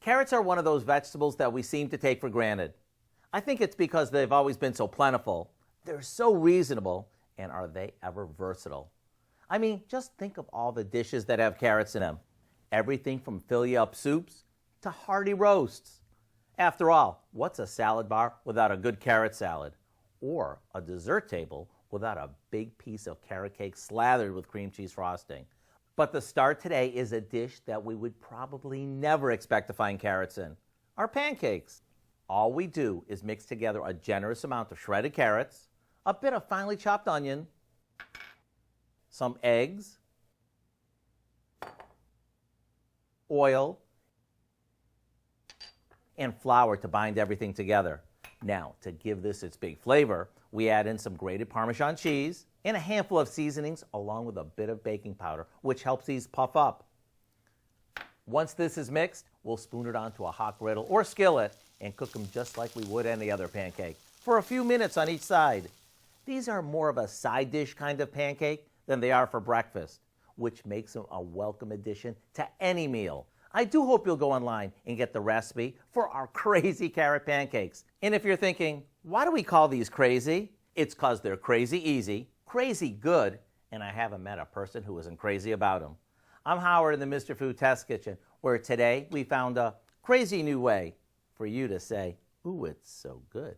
Carrots are one of those vegetables that we seem to take for granted. I think it's because they've always been so plentiful. They're so reasonable, and are they ever versatile? I mean, just think of all the dishes that have carrots in them. Everything from fill-you-up soups to hearty roasts. After all, what's a salad bar without a good carrot salad? Or a dessert table without a big piece of carrot cake slathered with cream cheese frosting? But the star today is a dish that we would probably never expect to find carrots in. Our pancakes. All we do is mix together a generous amount of shredded carrots, a bit of finely chopped onion, some eggs, oil, and flour to bind everything together. Now, to give this its big flavor, we add in some grated Parmesan cheese and a handful of seasonings along with a bit of baking powder, which helps these puff up. Once this is mixed, we'll spoon it onto a hot griddle or skillet and cook them just like we would any other pancake for a few minutes on each side. These are more of a side dish kind of pancake than they are for breakfast, which makes them a welcome addition to any meal. I do hope you'll go online and get the recipe for our Crazy Carrot Pancakes. And if you're thinking, why do we call these crazy? It's because they're crazy easy, crazy good, and I haven't met a person who isn't crazy about them. I'm Howard in the Mr. Food Test Kitchen, where today we found a crazy new way for you to say, ooh, it's so good.